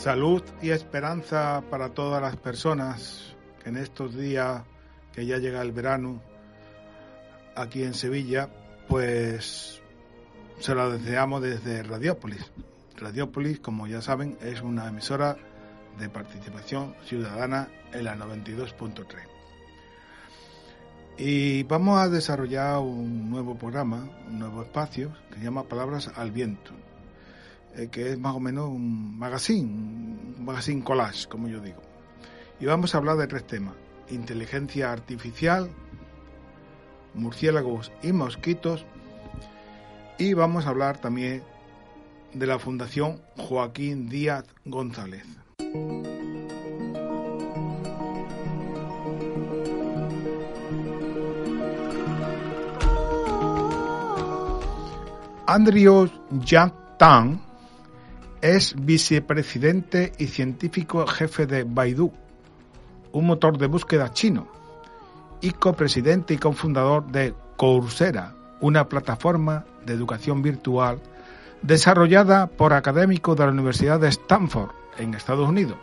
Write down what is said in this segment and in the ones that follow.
Salud y esperanza para todas las personas que en estos días que ya llega el verano aquí en Sevilla, pues se lo deseamos desde Radiópolis. Radiópolis, como ya saben, es una emisora de participación ciudadana en la 92.3. Y vamos a desarrollar un nuevo programa, un nuevo espacio que se llama Palabras al Viento, que es más o menos un magazine collage, como yo digo. Y vamos a hablar de 3 temas: inteligencia artificial, murciélagos y mosquitos, y vamos a hablar también de la Fundación Joaquín Díaz González. Andrew Yang Tang es vicepresidente y científico jefe de Baidu, un motor de búsqueda chino, y copresidente y cofundador de Coursera, una plataforma de educación virtual desarrollada por académicos de la Universidad de Stanford, en Estados Unidos.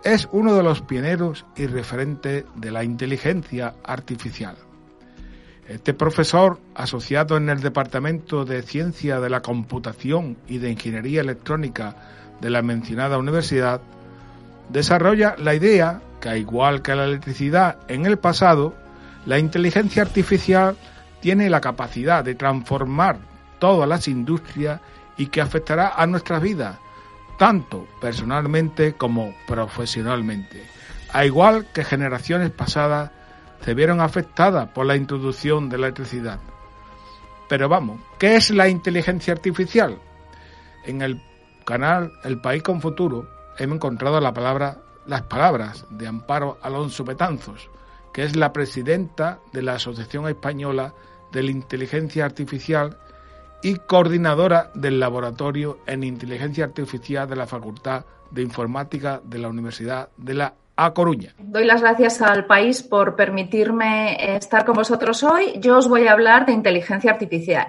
Es uno de los pioneros y referentes de la inteligencia artificial. Este profesor, asociado en el Departamento de Ciencia de la Computación y de Ingeniería Electrónica de la mencionada universidad, desarrolla la idea que, al igual que la electricidad en el pasado, la inteligencia artificial tiene la capacidad de transformar todas las industrias y que afectará a nuestras vidas, tanto personalmente como profesionalmente, al igual que generaciones pasadas se vieron afectadas por la introducción de la electricidad. Pero vamos, ¿qué es la inteligencia artificial? En el canal El País con Futuro hemos encontrado las palabras de Amparo Alonso Betanzos, que es la presidenta de la Asociación Española de la Inteligencia Artificial y coordinadora del Laboratorio en Inteligencia Artificial de la Facultad de Informática de la Universidad de la A Coruña. Doy las gracias al País por permitirme estar con vosotros hoy. Yo os voy a hablar de inteligencia artificial.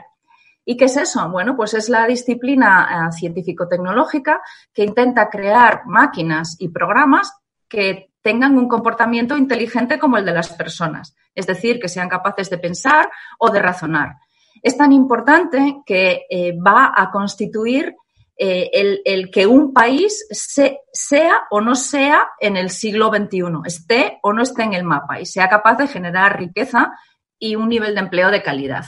¿Y qué es eso? Bueno, pues es la disciplina científico-tecnológica que intenta crear máquinas y programas que tengan un comportamiento inteligente como el de las personas, es decir, que sean capaces de pensar o de razonar. Es tan importante que va a constituir el que un país sea o no sea en el siglo XXI, esté o no esté en el mapa y sea capaz de generar riqueza y un nivel de empleo de calidad.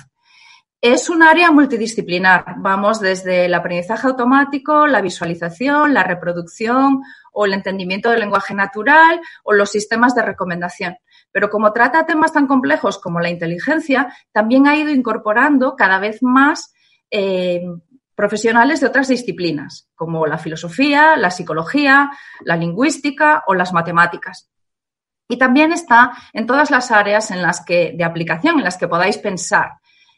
Es un área multidisciplinar. Vamos desde el aprendizaje automático, la visualización, la reproducción o el entendimiento del lenguaje natural o los sistemas de recomendación. Pero como trata temas tan complejos como la inteligencia, también ha ido incorporando cada vez más profesionales de otras disciplinas, como la filosofía, la psicología, la lingüística o las matemáticas. Y también está en todas las áreas de aplicación en las que podáis pensar.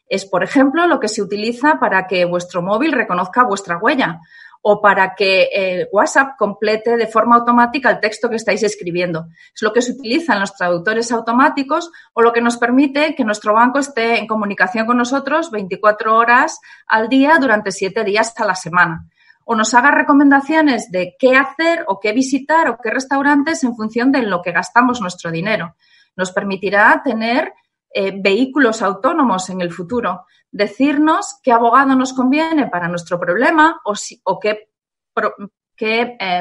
Es, por ejemplo, lo que se utiliza para que vuestro móvil reconozca vuestra huella o para que WhatsApp complete de forma automática el texto que estáis escribiendo. Es lo que se utiliza en los traductores automáticos o lo que nos permite que nuestro banco esté en comunicación con nosotros 24 horas al día durante 7 días a la semana. O nos haga recomendaciones de qué hacer o qué visitar o qué restaurantes en función de lo que gastamos nuestro dinero. Nos permitirá tener vehículos autónomos en el futuro, decirnos qué abogado nos conviene para nuestro problema o qué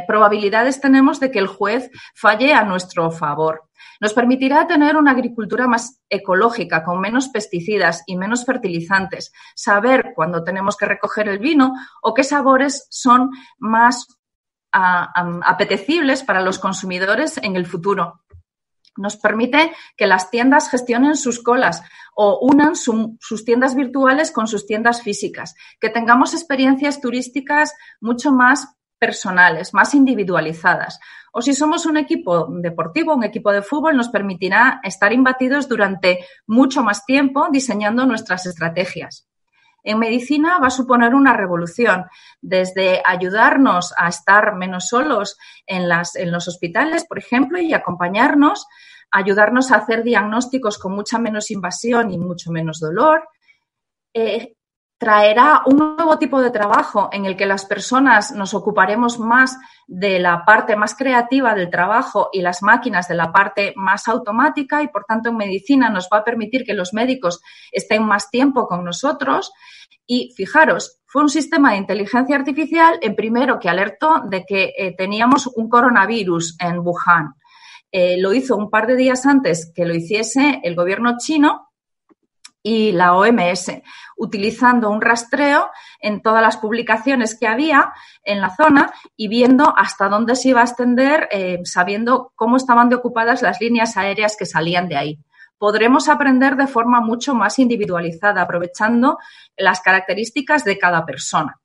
probabilidades tenemos de que el juez falle a nuestro favor. Nos permitirá tener una agricultura más ecológica, con menos pesticidas y menos fertilizantes, saber cuándo tenemos que recoger el vino o qué sabores son más apetecibles para los consumidores en el futuro. Nos permite que las tiendas gestionen sus colas o unan sus tiendas virtuales con sus tiendas físicas, que tengamos experiencias turísticas mucho más personales, más individualizadas. O si somos un equipo deportivo, un equipo de fútbol, nos permitirá estar imbatidos durante mucho más tiempo diseñando nuestras estrategias. En medicina va a suponer una revolución, desde ayudarnos a estar menos solos en los hospitales, por ejemplo, y acompañarnos, ayudarnos a hacer diagnósticos con mucha menos invasión y mucho menos dolor, traerá un nuevo tipo de trabajo en el que las personas nos ocuparemos más de la parte más creativa del trabajo y las máquinas de la parte más automática, y por tanto en medicina nos va a permitir que los médicos estén más tiempo con nosotros. Y fijaros, fue un sistema de inteligencia artificial el primero que alertó de que teníamos un coronavirus en Wuhan. Lo hizo un par de días antes que lo hiciese el gobierno chino y la OMS, utilizando un rastreo en todas las publicaciones que había en la zona y viendo hasta dónde se iba a extender, sabiendo cómo estaban de ocupadas las líneas aéreas que salían de ahí. Podremos aprender de forma mucho más individualizada, aprovechando las características de cada persona.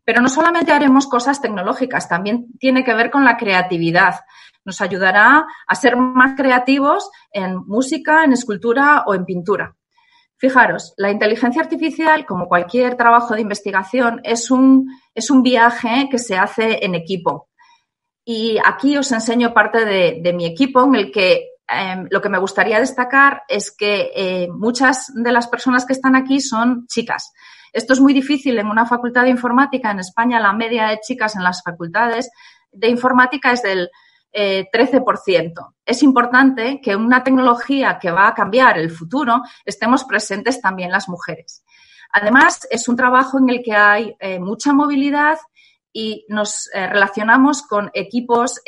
Pero no solamente haremos cosas tecnológicas, también tiene que ver con la creatividad. Nos ayudará a ser más creativos en música, en escultura o en pintura. Fijaros, la inteligencia artificial, como cualquier trabajo de investigación, es un viaje que se hace en equipo. Y aquí os enseño parte de mi equipo, en el que lo que me gustaría destacar es que muchas de las personas que están aquí son chicas. Esto es muy difícil en una facultad de informática. En España la media de chicas en las facultades de informática es del 13%. Es importante que en una tecnología que va a cambiar el futuro estemos presentes también las mujeres. Además, es un trabajo en el que hay mucha movilidad y nos relacionamos con equipos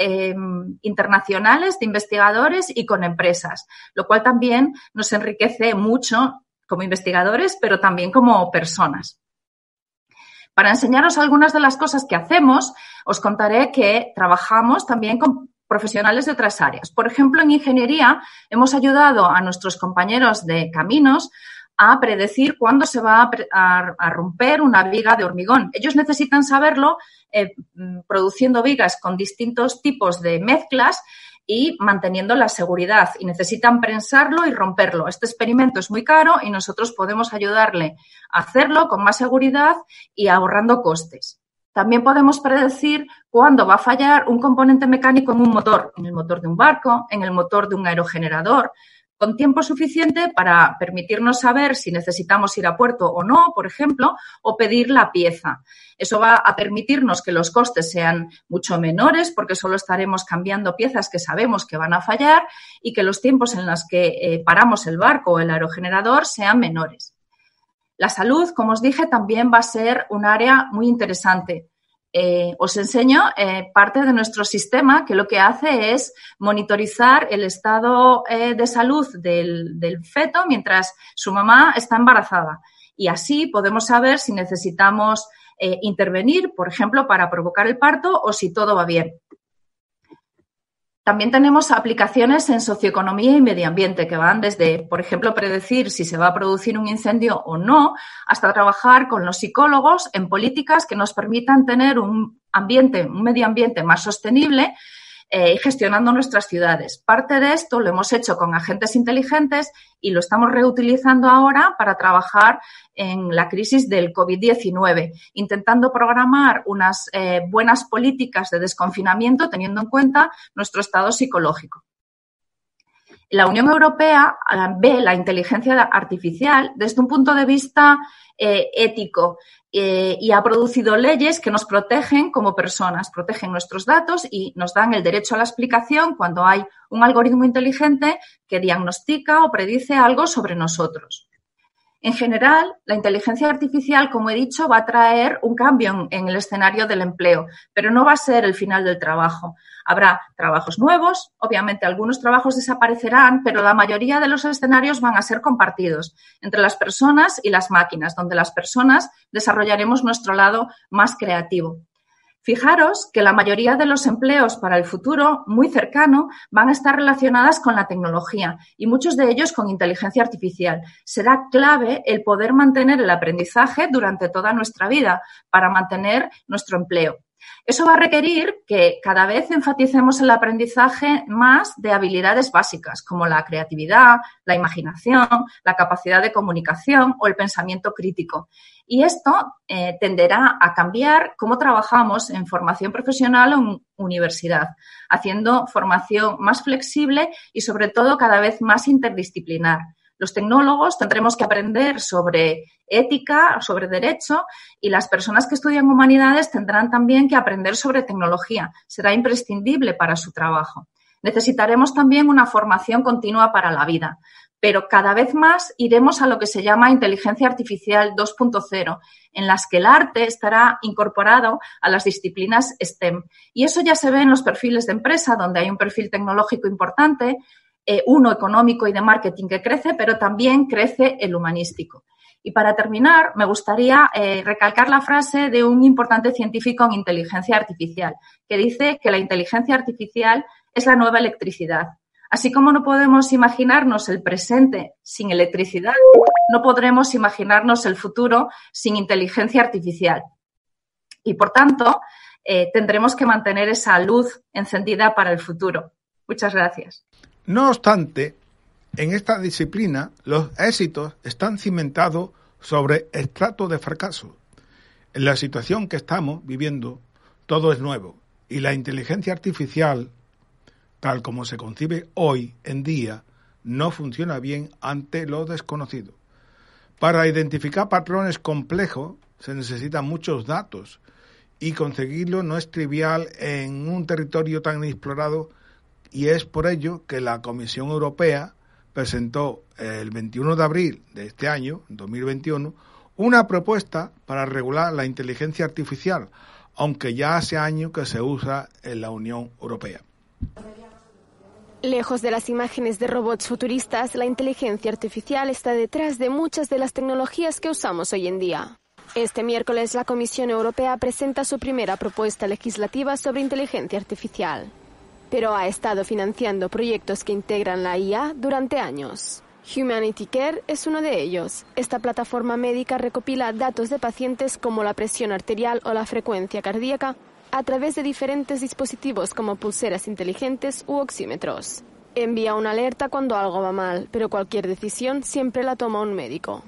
internacionales de investigadores y con empresas, lo cual también nos enriquece mucho como investigadores, pero también como personas. Para enseñaros algunas de las cosas que hacemos, os contaré que trabajamos también con profesionales de otras áreas. Por ejemplo, en ingeniería hemos ayudado a nuestros compañeros de caminos a predecir cuándo se va a romper una viga de hormigón. Ellos necesitan saberlo produciendo vigas con distintos tipos de mezclas y manteniendo la seguridad, y necesitan prensarlo y romperlo. Este experimento es muy caro y nosotros podemos ayudarle a hacerlo con más seguridad y ahorrando costes. También podemos predecir cuándo va a fallar un componente mecánico en un motor, en el motor de un barco, en el motor de un aerogenerador, con tiempo suficiente para permitirnos saber si necesitamos ir a puerto o no, por ejemplo, o pedir la pieza. Eso va a permitirnos que los costes sean mucho menores, porque solo estaremos cambiando piezas que sabemos que van a fallar, y que los tiempos en los que paramos el barco o el aerogenerador sean menores. La salud, como os dije, también va a ser un área muy interesante. Os enseño parte de nuestro sistema, que lo que hace es monitorizar el estado de salud del feto mientras su mamá está embarazada. Y así podemos saber si necesitamos intervenir, por ejemplo, para provocar el parto, o si todo va bien. También tenemos aplicaciones en socioeconomía y medio ambiente, que van desde, por ejemplo, predecir si se va a producir un incendio o no, hasta trabajar con los psicólogos en políticas que nos permitan tener un medio ambiente más sostenible, gestionando nuestras ciudades. Parte de esto lo hemos hecho con agentes inteligentes y lo estamos reutilizando ahora para trabajar en la crisis del COVID-19, intentando programar unas buenas políticas de desconfinamiento teniendo en cuenta nuestro estado psicológico. La Unión Europea ve la inteligencia artificial desde un punto de vista ético y ha producido leyes que nos protegen como personas, protegen nuestros datos y nos dan el derecho a la explicación cuando hay un algoritmo inteligente que diagnostica o predice algo sobre nosotros. En general, la inteligencia artificial, como he dicho, va a traer un cambio en el escenario del empleo, pero no va a ser el final del trabajo. Habrá trabajos nuevos, obviamente algunos trabajos desaparecerán, pero la mayoría de los escenarios van a ser compartidos entre las personas y las máquinas, donde las personas desarrollaremos nuestro lado más creativo. Fijaros que la mayoría de los empleos para el futuro muy cercano van a estar relacionadas con la tecnología y muchos de ellos con inteligencia artificial. Será clave el poder mantener el aprendizaje durante toda nuestra vida para mantener nuestro empleo. Eso va a requerir que cada vez enfaticemos el aprendizaje más de habilidades básicas, como la creatividad, la imaginación, la capacidad de comunicación o el pensamiento crítico. Y esto tenderá a cambiar cómo trabajamos en formación profesional o en universidad, haciendo formación más flexible y, sobre todo, cada vez más interdisciplinar. Los tecnólogos tendremos que aprender sobre ética, sobre derecho, y las personas que estudian humanidades tendrán también que aprender sobre tecnología. Será imprescindible para su trabajo. Necesitaremos también una formación continua para la vida, pero cada vez más iremos a lo que se llama inteligencia artificial 2.0, en las que el arte estará incorporado a las disciplinas STEM. Y eso ya se ve en los perfiles de empresa, donde hay un perfil tecnológico importante, uno económico y de marketing que crece, pero también crece el humanístico. Y para terminar, me gustaría recalcar la frase de un importante científico en inteligencia artificial, que dice que la inteligencia artificial es la nueva electricidad. Así como no podemos imaginarnos el presente sin electricidad, no podremos imaginarnos el futuro sin inteligencia artificial. Y, por tanto, tendremos que mantener esa luz encendida para el futuro. Muchas gracias. No obstante, en esta disciplina los éxitos están cimentados sobre estratos de fracaso. En la situación que estamos viviendo, todo es nuevo y la inteligencia artificial, tal como se concibe hoy en día, no funciona bien ante lo desconocido. Para identificar patrones complejos se necesitan muchos datos y conseguirlo no es trivial en un territorio tan inexplorado, y es por ello que la Comisión Europea presentó el 21 de abril de este año, 2021, una propuesta para regular la inteligencia artificial, aunque ya hace años que se usa en la Unión Europea. Lejos de las imágenes de robots futuristas, la inteligencia artificial está detrás de muchas de las tecnologías que usamos hoy en día. Este miércoles, la Comisión Europea presenta su primera propuesta legislativa sobre inteligencia artificial, pero ha estado financiando proyectos que integran la IA durante años. Humanity Care es uno de ellos. Esta plataforma médica recopila datos de pacientes como la presión arterial o la frecuencia cardíaca a través de diferentes dispositivos como pulseras inteligentes u oxímetros. Envía una alerta cuando algo va mal, pero cualquier decisión siempre la toma un médico.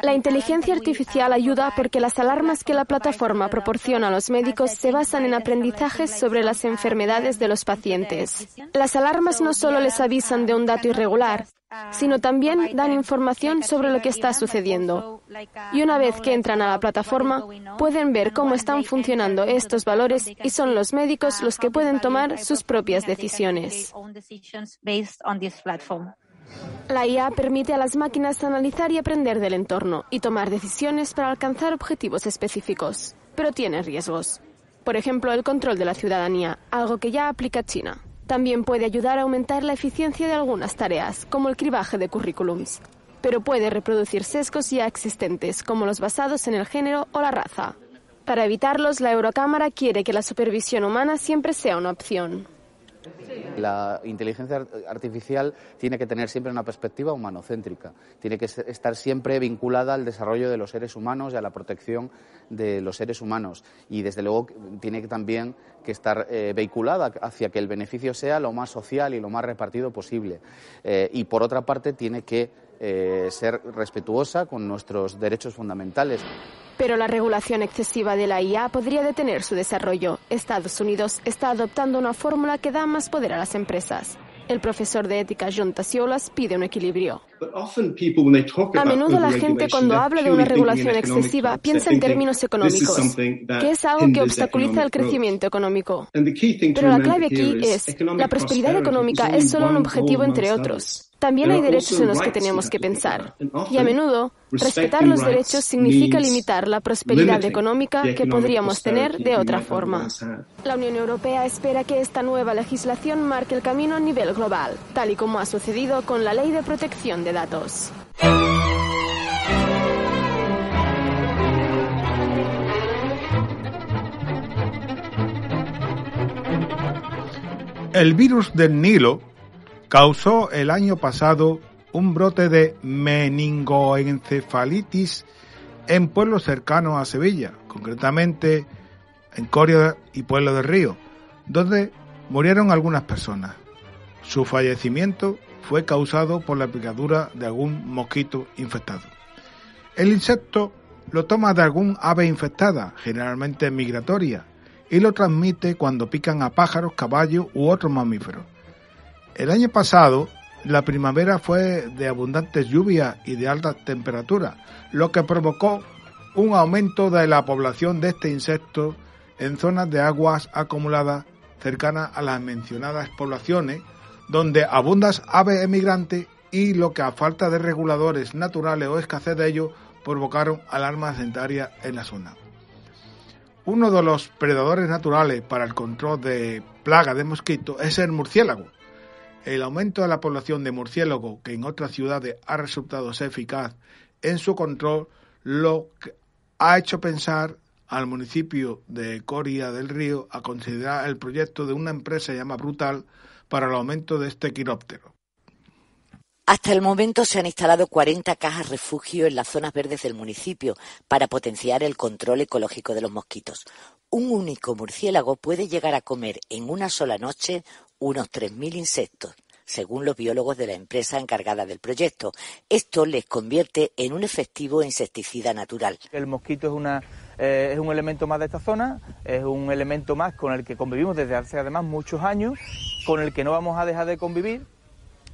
La inteligencia artificial ayuda porque las alarmas que la plataforma proporciona a los médicos se basan en aprendizajes sobre las enfermedades de los pacientes. Las alarmas no solo les avisan de un dato irregular, sino también dan información sobre lo que está sucediendo. Y una vez que entran a la plataforma, pueden ver cómo están funcionando estos valores y son los médicos los que pueden tomar sus propias decisiones. La IA permite a las máquinas analizar y aprender del entorno y tomar decisiones para alcanzar objetivos específicos, pero tiene riesgos. Por ejemplo, el control de la ciudadanía, algo que ya aplica China. También puede ayudar a aumentar la eficiencia de algunas tareas, como el cribaje de currículums, pero puede reproducir sesgos ya existentes, como los basados en el género o la raza. Para evitarlos, la Eurocámara quiere que la supervisión humana siempre sea una opción. La inteligencia artificial tiene que tener siempre una perspectiva humanocéntrica, tiene que estar siempre vinculada al desarrollo de los seres humanos y a la protección de los seres humanos, y desde luego tiene que también que estar vehiculada hacia que el beneficio sea lo más social y lo más repartido posible, y por otra parte tiene que ser respetuosa con nuestros derechos fundamentales. Pero la regulación excesiva de la IA podría detener su desarrollo. Estados Unidos está adoptando una fórmula que da más poder a las empresas. El profesor de ética John Tassiolas pide un equilibrio. A menudo la gente, cuando habla de una regulación excesiva, piensa en términos económicos, que es algo que obstaculiza el crecimiento económico. Pero la clave aquí es, la prosperidad económica es solo un objetivo entre otros. También hay derechos en los que tenemos que pensar. Y a menudo, respetar los derechos significa limitar la prosperidad económica que podríamos tener de otra forma. La Unión Europea espera que esta nueva legislación marque el camino a nivel global, tal y como ha sucedido con la Ley de Protección de Datos. El virus del Nilo causó el año pasado un brote de meningoencefalitis en pueblos cercanos a Sevilla, concretamente en Coria y Pueblo del Río, donde murieron algunas personas. Su fallecimiento fue causado por la picadura de algún mosquito infectado. El insecto lo toma de algún ave infectada, generalmente migratoria, y lo transmite cuando pican a pájaros, caballos u otros mamíferos. El año pasado, La primavera fue de abundantes lluvias y de altas temperaturas, lo que provocó un aumento de la población de este insecto en zonas de aguas acumuladas cercanas a las mencionadas poblaciones, donde abundan aves emigrantes y lo que a falta de reguladores naturales o escasez de ellos provocaron alarmas sanitarias en la zona. Uno de los predadores naturales para el control de plagas de mosquitos es el murciélago. El aumento de la población de murciélagos, que en otras ciudades ha resultado ser eficaz en su control, lo que ha hecho pensar al municipio de Coria del Río a considerar el proyecto de una empresa llamada Brutal para el aumento de este quiróptero. Hasta el momento se han instalado 40 cajas refugio en las zonas verdes del municipio para potenciar el control ecológico de los mosquitos. Un único murciélago puede llegar a comer en una sola noche unos 3.000 insectos, según los biólogos de la empresa encargada del proyecto. Esto les convierte en un efectivo insecticida natural. El mosquito es un elemento más de esta zona, es un elemento más con el que convivimos desde hace además muchos años, con el que no vamos a dejar de convivir,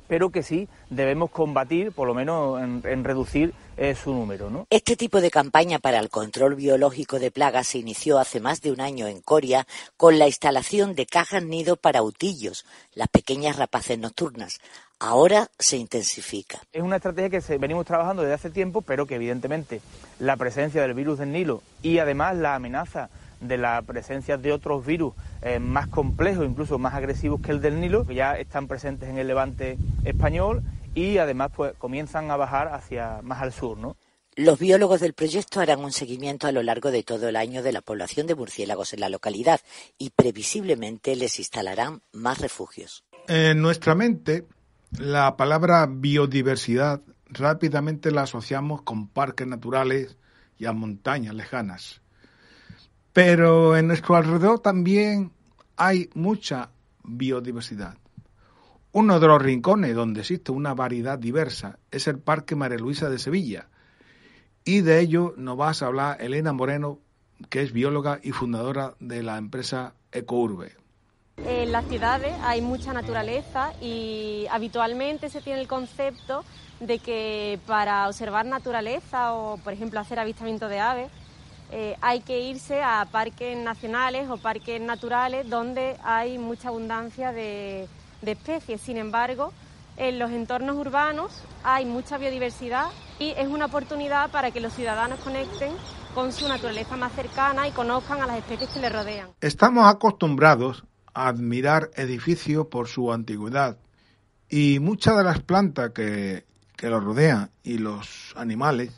pero que sí debemos combatir, por lo menos en reducir su número, ¿no? Este tipo de campaña para el control biológico de plagas se inició hace más de un año en Coria con la instalación de cajas nido para utillos, las pequeñas rapaces nocturnas. Ahora se intensifica. Es una estrategia que venimos trabajando desde hace tiempo, pero que evidentemente la presencia del virus del Nilo y además la amenaza de la presencia de otros virus más complejos, incluso más agresivos que el del Nilo, que ya están presentes en el levante español y además pues comienzan a bajar hacia más al sur, ¿no? Los biólogos del proyecto harán un seguimiento a lo largo de todo el año de la población de murciélagos en la localidad y previsiblemente les instalarán más refugios. En nuestra mente, la palabra biodiversidad rápidamente la asociamos con parques naturales y a montañas lejanas. Pero en nuestro alrededor también hay mucha biodiversidad. Uno de los rincones donde existe una variedad diversa es el Parque María Luisa de Sevilla. Y de ello nos va a hablar Elena Moreno, que es bióloga y fundadora de la empresa Ecourbe. En las ciudades hay mucha naturaleza y habitualmente se tiene el concepto de que para observar naturaleza o, por ejemplo, hacer avistamiento de aves, hay que irse a parques nacionales o parques naturales donde hay mucha abundancia de especies. Sin embargo, en los entornos urbanos hay mucha biodiversidad y es una oportunidad para que los ciudadanos conecten con su naturaleza más cercana y conozcan a las especies que les rodean. Estamos acostumbrados a admirar edificios por su antigüedad y muchas de las plantas que los rodean y los animales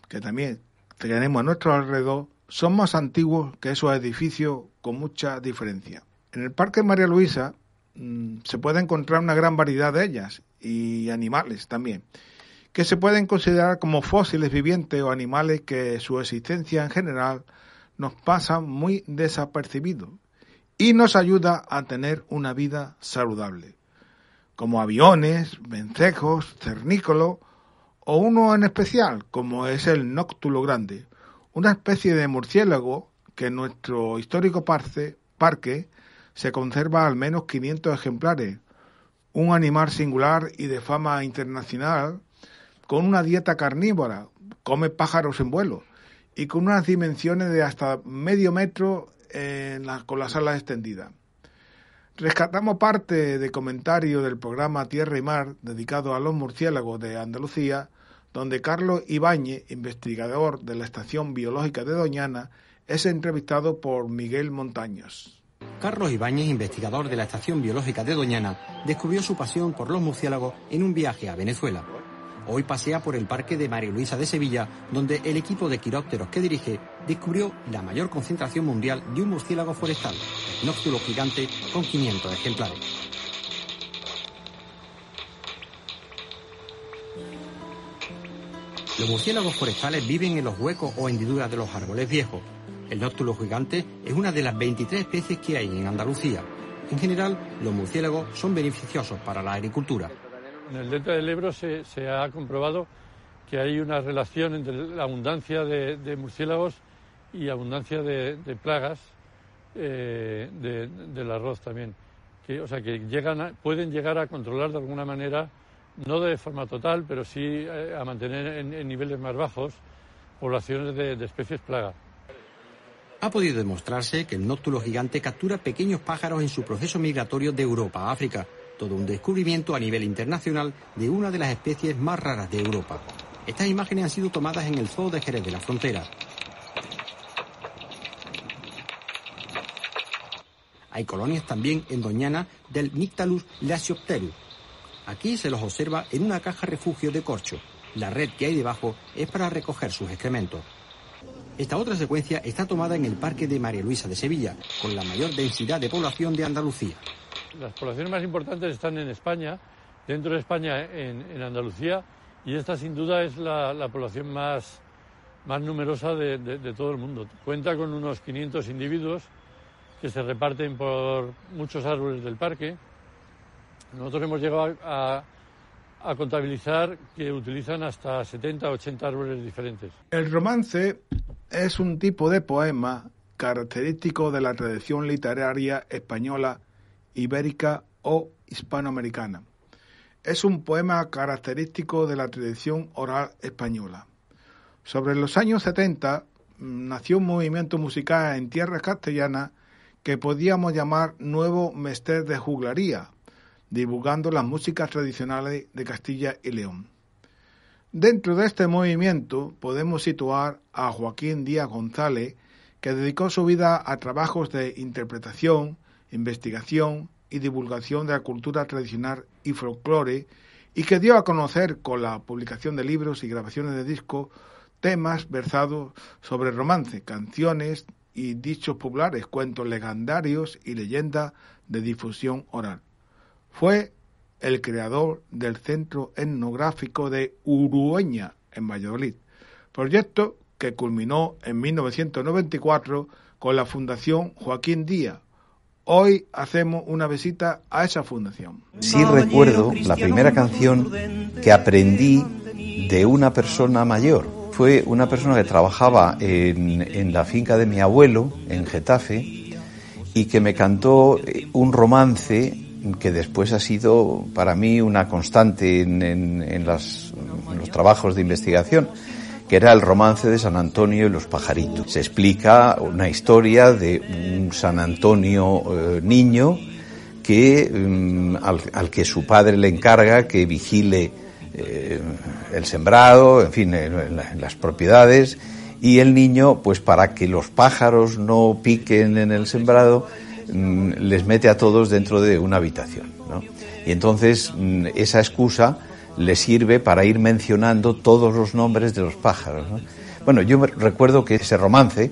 que también tenemos a nuestro alrededor son más antiguos que esos edificios con mucha diferencia. En el Parque María Luisa se puede encontrar una gran variedad de ellas y animales también, que se pueden considerar como fósiles vivientes o animales que su existencia en general nos pasa muy desapercibidos y nos ayuda a tener una vida saludable, como aviones, vencejos, cernícolos o uno en especial, como es el nóctulo grande, una especie de murciélago que en nuestro histórico parque se conserva al menos 500 ejemplares, un animal singular y de fama internacional, con una dieta carnívora, come pájaros en vuelo y con unas dimensiones de hasta medio metro con las alas extendidas. Rescatamos parte de comentario del programa Tierra y Mar dedicado a los murciélagos de Andalucía, donde Carlos Ibáñez, investigador de la Estación Biológica de Doñana, es entrevistado por Miguel Montaños. Carlos Ibáñez, investigador de la Estación Biológica de Doñana, descubrió su pasión por los murciélagos en un viaje a Venezuela. Hoy pasea por el Parque de María Luisa de Sevilla, donde el equipo de quirópteros que dirige descubrió la mayor concentración mundial de un murciélago forestal, el nóctulo gigante, con 500 ejemplares. Los murciélagos forestales viven en los huecos o hendiduras de los árboles viejos. El nóctulo gigante es una de las 23 especies que hay en Andalucía. En general, los murciélagos son beneficiosos para la agricultura. En el delta del Ebro se ha comprobado que hay una relación entre la abundancia de murciélagos y abundancia de plagas del arroz también, que pueden llegar a controlar de alguna manera, no de forma total, pero sí a mantener en niveles más bajos poblaciones de especies plaga. Ha podido demostrarse que el nóctulo gigante captura pequeños pájaros en su proceso migratorio de Europa a África. Todo un descubrimiento a nivel internacional de una de las especies más raras de Europa. Estas imágenes han sido tomadas en el Zoo de Jerez de la Frontera. Hay colonias también en Doñana del Nyctalus lasiopterus. Aquí se los observa en una caja refugio de corcho. La red que hay debajo es para recoger sus excrementos. Esta otra secuencia está tomada en el Parque de María Luisa de Sevilla, con la mayor densidad de población de Andalucía. Las poblaciones más importantes están en España, dentro de España en Andalucía, y esta sin duda es la población más numerosa de todo el mundo. Cuenta con unos 500 individuos que se reparten por muchos árboles del parque. Nosotros hemos llegado a contabilizar que utilizan hasta 70 o 80 árboles diferentes. El romance es un tipo de poema característico de la tradición literaria española, ibérica o hispanoamericana. Es un poema característico de la tradición oral española. Sobre los años 70 nació un movimiento musical en tierras castellanas que podíamos llamar Nuevo Mester de Juglaría, divulgando las músicas tradicionales de Castilla y León. Dentro de este movimiento podemos situar a Joaquín Díaz González, que dedicó su vida a trabajos de interpretación, investigación y divulgación de la cultura tradicional y folclore, y que dio a conocer con la publicación de libros y grabaciones de discos temas versados sobre romance, canciones y dichos populares, cuentos legendarios y leyendas de difusión oral. Fue el creador del Centro Etnográfico de Urueña, en Valladolid, proyecto que culminó en 1994 con la Fundación Joaquín Díaz. Hoy hacemos una visita a esa fundación. Sí recuerdo la primera canción que aprendí de una persona mayor. Fue una persona que trabajaba en la finca de mi abuelo, en Getafe, y que me cantó un romance que después ha sido para mí una constante en los trabajos de investigación, que era el romance de San Antonio y los pajaritos. Se explica una historia de un San Antonio niño que al que su padre le encarga que vigile el sembrado, en fin, en las propiedades, y el niño, pues para que los pájaros no piquen en el sembrado, les mete a todos dentro de una habitación, ¿no? Y entonces esa excusa le sirve para ir mencionando todos los nombres de los pájaros, ¿no? Bueno, yo recuerdo que ese romance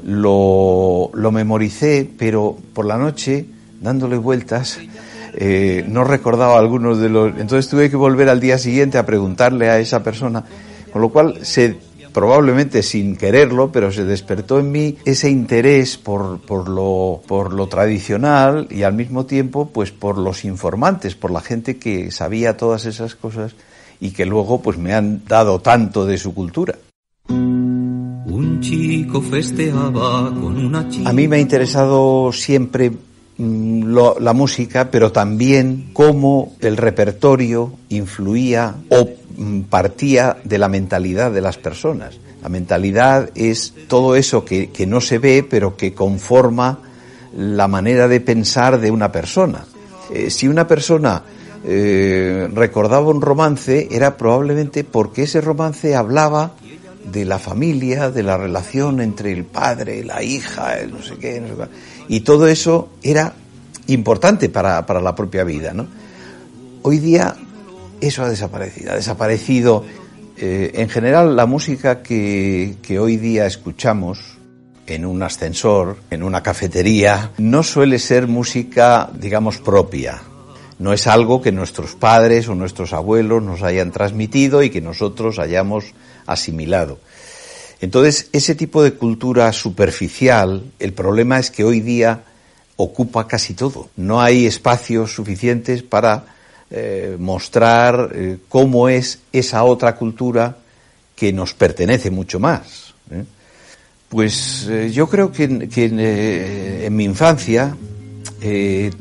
lo memoricé, pero por la noche, dándole vueltas, no recordaba algunos de los... Entonces tuve que volver al día siguiente a preguntarle a esa persona, con lo cual probablemente sin quererlo, pero se despertó en mí ese interés por lo tradicional y al mismo tiempo pues por los informantes, por la gente que sabía todas esas cosas y que luego pues me han dado tanto de su cultura. Un chico festeaba con una chica. A mí me ha interesado siempre la música, pero también cómo el repertorio influía o partía de la mentalidad de las personas. La mentalidad es todo eso que no se ve, pero que conforma la manera de pensar de una persona. Si una persona recordaba un romance, era probablemente porque ese romance hablaba de la familia, de la relación entre el padre, la hija, el no sé qué, y todo eso era importante para la propia vida, ¿no? Hoy día eso ha desaparecido. En general, la música que hoy día escuchamos en un ascensor, en una cafetería, no suele ser música, digamos, propia. No es algo que nuestros padres o nuestros abuelos nos hayan transmitido y que nosotros hayamos asimilado. Entonces, ese tipo de cultura superficial, el problema es que hoy día ocupa casi todo. No hay espacios suficientes para mostrar cómo es esa otra cultura que nos pertenece mucho más. Pues yo creo que en mi infancia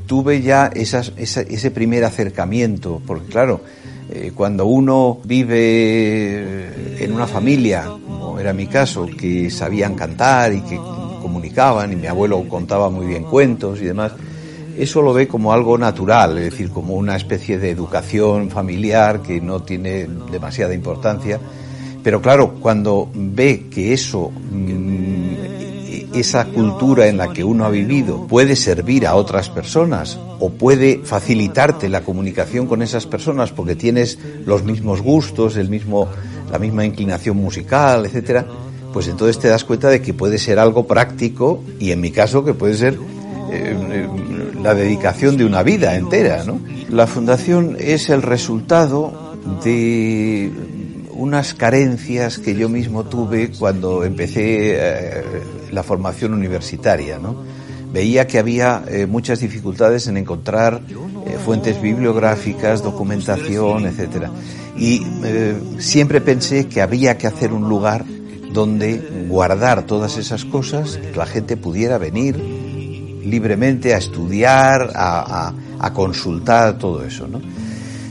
tuve ya ese primer acercamiento, porque claro, cuando uno vive en una familia, como era mi caso, que sabían cantar y que comunicaban, y mi abuelo contaba muy bien cuentos y demás, eso lo ve como algo natural, es decir, como una especie de educación familiar que no tiene demasiada importancia. Pero claro, cuando ve que eso, esa cultura en la que uno ha vivido puede servir a otras personas o puede facilitarte la comunicación con esas personas porque tienes los mismos gustos, la misma inclinación musical, etcétera, pues entonces te das cuenta de que puede ser algo práctico y en mi caso que puede ser la dedicación de una vida entera, ¿no? La fundación es el resultado de unas carencias que yo mismo tuve cuando empecé la formación universitaria, ¿no? Veía que había muchas dificultades en encontrar fuentes bibliográficas, documentación, etcétera. Y siempre pensé que había que hacer un lugar donde guardar todas esas cosas, que la gente pudiera venir libremente a estudiar, a consultar todo eso, ¿no?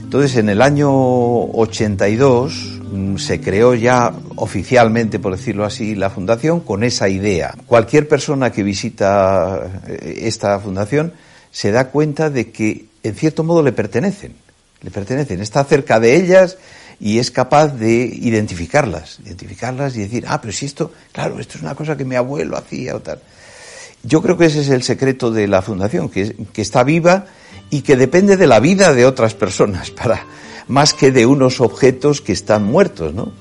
Entonces, en el año 82 se creó ya oficialmente, por decirlo así, la fundación con esa idea. Cualquier persona que visita esta fundación se da cuenta de que, en cierto modo, le pertenecen, está cerca de ellas y es capaz de identificarlas y decir, pero si esto es una cosa que mi abuelo hacía o tal. Yo creo que ese es el secreto de la fundación, que está viva y que depende de la vida de otras personas, más que de unos objetos que están muertos, ¿no?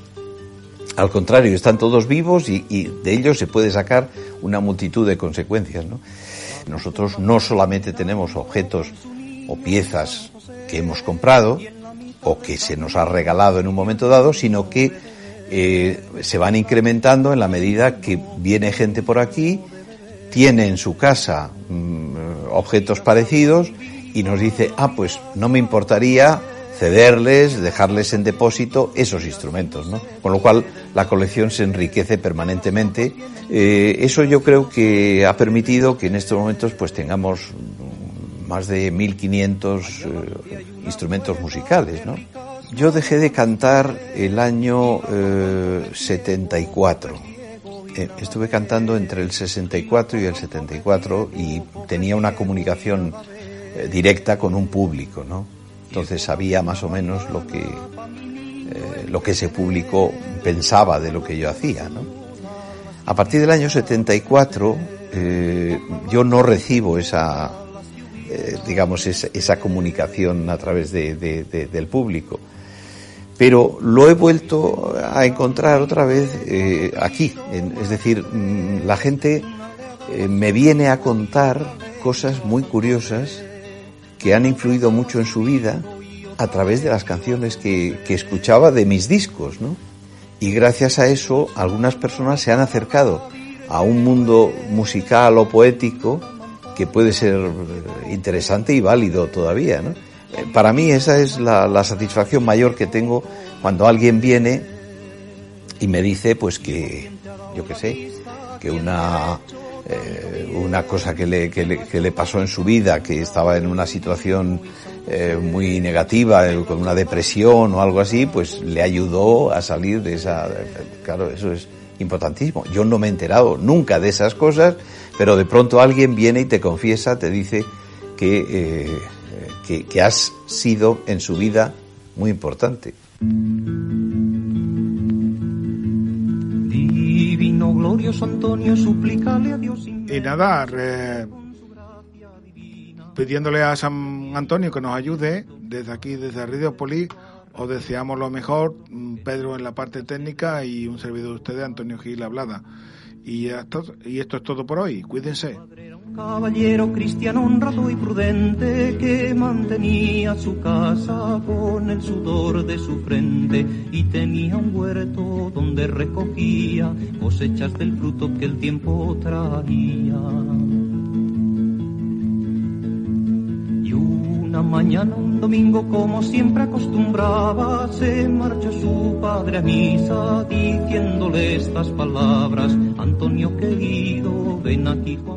Al contrario, están todos vivos y de ellos se puede sacar una multitud de consecuencias, ¿no? Nosotros no solamente tenemos objetos o piezas que hemos comprado o que se nos ha regalado en un momento dado, sino que se van incrementando en la medida que viene gente por aquí, tiene en su casa objetos parecidos y nos dice, pues no me importaría cederles, dejarles en depósito esos instrumentos, ¿no? Con lo cual la colección se enriquece permanentemente. Eso yo creo que ha permitido que en estos momentos pues tengamos más de 1.500 instrumentos musicales, ¿no? Yo dejé de cantar el año 74. Estuve cantando entre el 64 y el 74 y tenía una comunicación directa con un público, ¿no? Entonces sabía más o menos lo que ese público pensaba de lo que yo hacía, ¿no? A partir del año 74 yo no recibo esa comunicación a través del público. Pero lo he vuelto a encontrar otra vez aquí. Es decir, la gente me viene a contar cosas muy curiosas que han influido mucho en su vida a través de las canciones que escuchaba de mis discos, ¿no? Y gracias a eso, algunas personas se han acercado a un mundo musical o poético que puede ser interesante y válido todavía, ¿no? Para mí esa es la satisfacción mayor que tengo cuando alguien viene y me dice pues que, yo qué sé, que una cosa que le pasó en su vida, que estaba en una situación muy negativa, con una depresión o algo así, pues le ayudó a salir de esa... Claro, eso es importantísimo. Yo no me he enterado nunca de esas cosas, pero de pronto alguien viene y te confiesa, te dice que has sido en su vida muy importante. Divino, glorioso Antonio, suplícale a Dios. Y nada, pidiéndole a San Antonio que nos ayude, desde aquí, desde Radiopolis, os deseamos lo mejor, Pedro en la parte técnica y un servidor de ustedes, Antonio Gil Ablada. Y esto es todo por hoy. Cuídense. Caballero cristiano honrado y prudente que mantenía su casa con el sudor de su frente y tenía un huerto donde recogía cosechas del fruto que el tiempo traía. Y una mañana, un domingo, como siempre acostumbraba, se marchó su padre a misa diciéndole estas palabras: Antonio querido, ven aquí, Juan.